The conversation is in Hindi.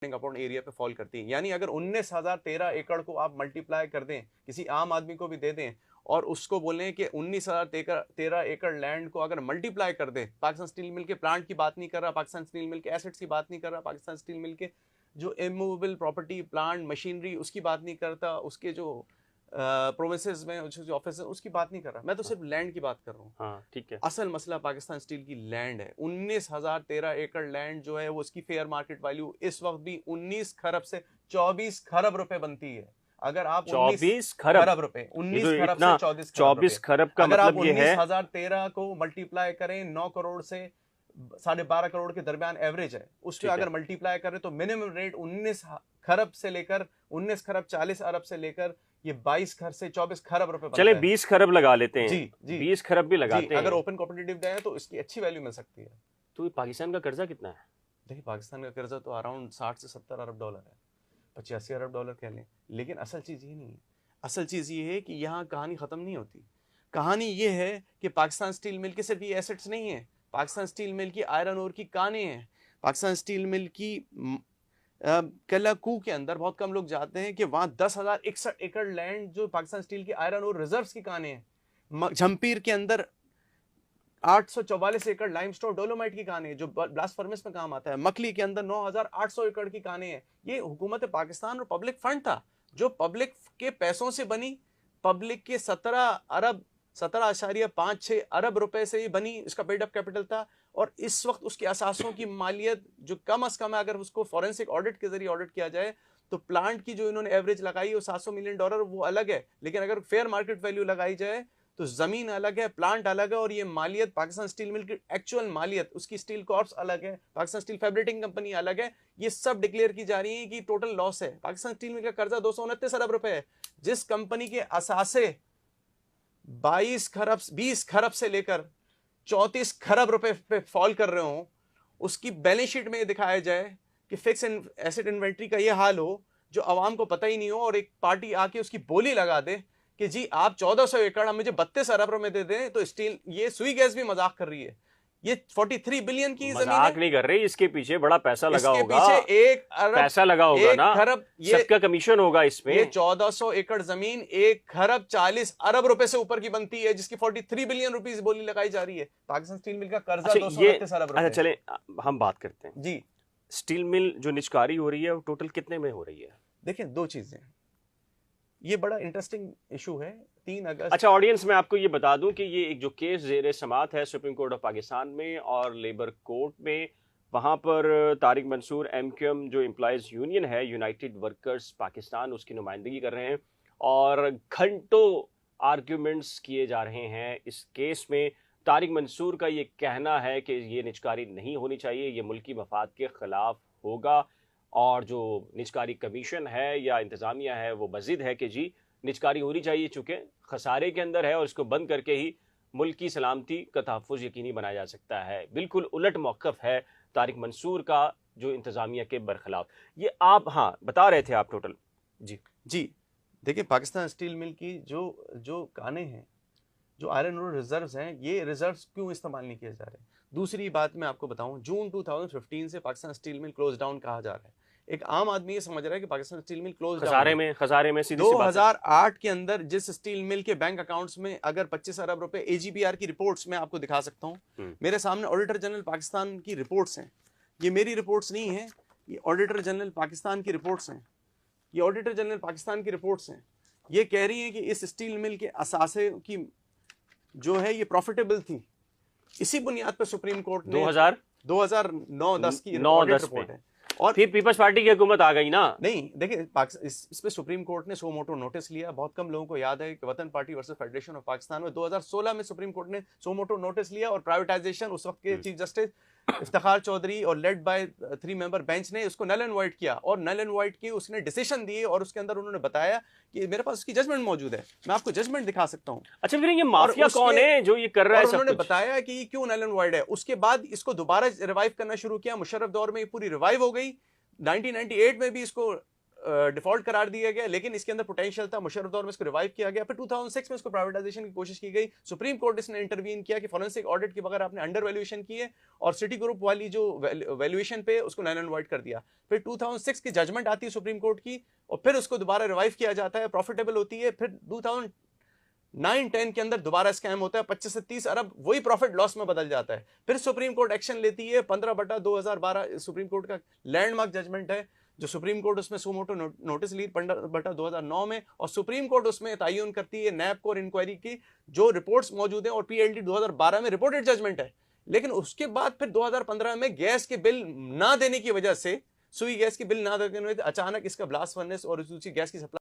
अपॉन एरिया पे फॉल करती है। यानी अगर 19,013 एकड़ को आप मल्टीप्लाई कर दें, किसी आम आदमी को भी दे दें और उसको बोलें कि 19,013 एकड़ लैंड को अगर मल्टीप्लाई कर दें, पाकिस्तान स्टील मिल के प्लांट की बात नहीं कर रहा, पाकिस्तान स्टील मिल के एसेट्स की बात नहीं कर रहा, पाकिस्तान स्टील मिल के जो इमूवेबल प्रॉपर्टी प्लांट मशीनरी उसकी बात नहीं करता, उसके जो प्रोविंसेस में जो ऑफिस है उसकी बात नहीं कर रहा, मैं तो सिर्फ लैंड की बात कर रहा हूँ। हाँ ठीक है। असल मसला पाकिस्तान स्टील की लैंड है। 19,013 एकड़ लैंड जो है वो उसकी फेयर मार्केट वैल्यू इस वक्त भी 19 खरब से 24 खरब रुपए बनती है। अगर आप 24 खरब रुपए, 19 खरब से 24 खरब का अगर आप मतलब ये है 19,013 को मल्टीप्लाई करें 9 करोड़ से 12.5 करोड़ के दरमियान एवरेज है, उससे अगर मल्टीप्लाई करें तो मिनिमम रेट 19 खरब से लेकर 19 खरब 40 अरब से लेकर ये 22 खरब से 24 खरब रुपए। चले 20 खरब लगा लेते हैं। जी 20 खरब भी लगाते हैं। अगर ओपन कॉम्पिटिटिव जाए तो इसकी अच्छी वैल्यू मिल सकती है। तो पाकिस्तान का कर्जा कितना है? देखिए पाकिस्तान का कर्जा तो अराउंड 60 से 70 अरब डॉलर है, 85 अरब डॉलर कह लें। लेकिन असल चीज़ ये नहीं है, असल चीज़ ये है कि यहाँ कहानी ख़त्म नहीं होती। कहानी ये है कि पाकिस्तान स्टील मिल के सिर्फ ये एसेट्स नहीं है, पाकिस्तान स्टील मिल की आयरन ओर की कानें हैं। पाकिस्तान स्टील मिल की कलाकू के अंदर बहुत कम लोग जाते हैं कि वहाँ 10,061 एकड़ लैंड जो पाकिस्तान स्टील की आयरन और रिजर्व्स की कानें हैं। झम्पीर के अंदर 844 एकड़ लाइमस्टोन डोलोमाइट की कानें जो ब्लास्ट फर्नेस में काम आता है। मकली के अंदर 9,800 एकड़ की कानें हैं। ये हुकूमत पाकिस्तान और पब्लिक फंड था जो पब्लिक के पैसों से बनी, पब्लिक के 17.56 अरब रुपए से ही बनी, इसका पेड अप कैपिटल था। और इस वक्त उसके असासों की मालियत जो कम अज कम है, अगर उसको फॉरेंसिक ऑडिट के जरिए ऑडिट किया जाए तो प्लांट की जो इन्होंने एवरेज लगाई है वो $700 मिलियन वो अलग है। लेकिन अगर फेयर मार्केट वैल्यू लगाई जाए तो जमीन अलग है, प्लांट अलग है, और ये मालियत पाकिस्तान स्टील मिल की एक्चुअल मालियत, उसकी स्टील कॉर्प्स अलग है, पाकिस्तान स्टील फैब्रिकेटिंग कंपनी अलग है। ये सब डिक्लेयर की जा रही है कि टोटल लॉस है। पाकिस्तान स्टील मिल का कर्जा 229 अरब रुपए है। जिस कंपनी के असासे 20 खरब से लेकर 34 खरब रुपए पे फॉल कर रहे हो, उसकी बैलेंस शीट में दिखाया जाए कि फिक्स एसेट इन्वेंट्री का ये हाल हो जो आवाम को पता ही नहीं हो, और एक पार्टी आके उसकी बोली लगा दे कि जी आप 1400 एकड़ हम मुझे 32 अरब रुपए दे दें, तो स्टील ये सुई गैस भी मजाक कर रही है। ये 43 बिलियन की जमीन मजाक नहीं कर रही, इसके पीछे बड़ा पैसा लगा होगा, इसके पीछे 1 अरब पैसा लगा होगा ना, खरब सबका कमीशन होगा इसमें। ये 1400 एकड़ जमीन 1 खरब 40 अरब रुपए से ऊपर की बनती है, जिसकी 43 बिलियन रुपीस बोली लगाई जा रही है। पाकिस्तान स्टील मिल का कर्जा 229 अरब रुपए। अच्छा चले हम बात करते हैं जी, स्टील मिल जो निचकारी हो रही है वो टोटल कितने में हो रही है? देखिए दो चीजें, ये बड़ा इंटरेस्टिंग इशू है। 3 अगस्त। अच्छा ऑडियंस में आपको ये बता दूं कि ये एक जो केस ज़ेरे समात है सुप्रीम कोर्ट ऑफ पाकिस्तान में और लेबर कोर्ट में, वहाँ पर तारिक मंसूर MQM जो एम्प्लॉयज़ यूनियन है, यूनाइटेड वर्कर्स पाकिस्तान, उसकी नुमाइंदगी कर रहे हैं और घंटों आर्ग्यूमेंट्स किए जा रहे हैं इस केस में। तारिक मंसूर का ये कहना है कि ये निजकारी नहीं होनी चाहिए, ये मुल्की मफाद के ख़िलाफ़ होगा, और जो निजकारी कमीशन है या इंतज़ामिया है वो मज़ीद है कि जी निजकारी होनी चाहिए चूँकि खसारे के अंदर है और इसको बंद करके ही मुल्क की सलामती का तहफ़्फ़ुज़ यकीनी बनाया जा सकता है। बिल्कुल उलट मौक़िफ़ है तारिक मंसूर का जो इंतज़ामिया के बरखिलाफ़। ये आप हाँ बता रहे थे आप टोटल। जी देखिए पाकिस्तान स्टील मिल की जो कानें हैं, जो आयरन ओर रिजर्व्स हैं, ये रिजर्व्स क्यों इस्तेमाल नहीं किए जा रहे। दूसरी बात मैं आपको बताऊं, जून 2015 से Pakistan steel mill close down कहा जा रहा है। एक आम आदमी ये समझ रहा है कि Pakistan steel mill close down खसारे में सीधी 2008 के अंदर जिस स्टील मिल के बैंक अकाउंट्स में अगर 25 अरब रुपए, AGPR की रिपोर्ट्स में आपको दिखा सकता हूं, मेरे सामने ऑडिटर जनरल पाकिस्तान की रिपोर्ट्स हैं। ये मेरी रिपोर्ट्स नहीं है, ये ऑडिटर जनरल पाकिस्तान की रिपोर्ट्स हैं। ये ऑडिटर जनरल पाकिस्तान की रिपोर्ट्स हैं। ये कह रही है कि इस स्टील मिल के असासे की जो है ये प्रॉफिटेबल थी। इसी बुनियाद पर सुप्रीम कोर्ट ने 2009-10 की रिपोर्ट है, और फिर पीपल्स पार्टी की हुकूमत आ गई ना। नहीं देखिए इस पे सुप्रीम कोर्ट ने सो मोटो नोटिस लिया। बहुत कम लोगों को याद है कि वतन party versus federation of Pakistan में 2016 में सुप्रीम कोर्ट ने सो मोटो नोटिस लिया, और प्राइवेटाइजेशन उस वक्त के चीफ जस्टिस इफ्तिखार चौधरी और लेड बाय 3 मेंबर बेंच ने उसको नल एंड वाइट किया, और नल एंड वाइट की उसने डिसीजन दिए, और उसके अंदर उन्होंने बताया कि मेरे पास उसकी जजमेंट मौजूद है, मैं आपको जजमेंट दिखा सकता हूं। अच्छा फिर ये माफिया कौन है जो ये कर रहा है? उन्होंने बताया कि ये क्यों नल एंड वाइट है। उसके बाद इसको दोबारा रिवाइव करना शुरू किया, मुशर्रफ दौर में ये पूरी रिवाइव हो गई। 1998 में भी इसको डिफॉल्ट करार दिया गया, लेकिन इसके अंदर पोटेंशियल था, मुशर्रफ दौर में इसको रिवाइव किया गया। फिर 2006 में इसको प्राइवेटाइजेशन की कोशिश की गई, सुप्रीम कोर्ट इसने इंटरवीन किया कि फॉरेंसिक ऑडिट के बगैर आपने अंडर वैल्यूएशन की है, और सिटी ग्रुप वाली जो वैल्यूएशन पे उसको नल एंड वॉइड कर दिया। फिर 2006 की जजमेंट आती है सुप्रीम कोर्ट की, और फिर उसको दोबारा रिवाइव किया जाता है, प्रॉफिटेबल होती है। फिर 2009-10 के अंदर दोबारा स्कैम होता है, 25 से 30 अरब वही प्रॉफिट लॉस में बदल जाता है। फिर सुप्रीम कोर्ट एक्शन लेती है, 15/2012 सुप्रीम कोर्ट का लैंडमार्क जजमेंट है, जो सुप्रीम कोर्ट उसमें सुमोटो नोटिस ली 15/2009 में, और सुप्रीम कोर्ट उसमें तयन करती है नैब कोर इंक्वायरी की जो रिपोर्ट्स मौजूद हैं, और पीएलडी 2012 में रिपोर्टेड जजमेंट है। लेकिन उसके बाद फिर 2015 में गैस के बिल ना देने की वजह से, सुई गैस के बिल ना देने की वजह से अचानक इसका ब्लास्ट फर्नेस और दूसरी गैस की सप्लाई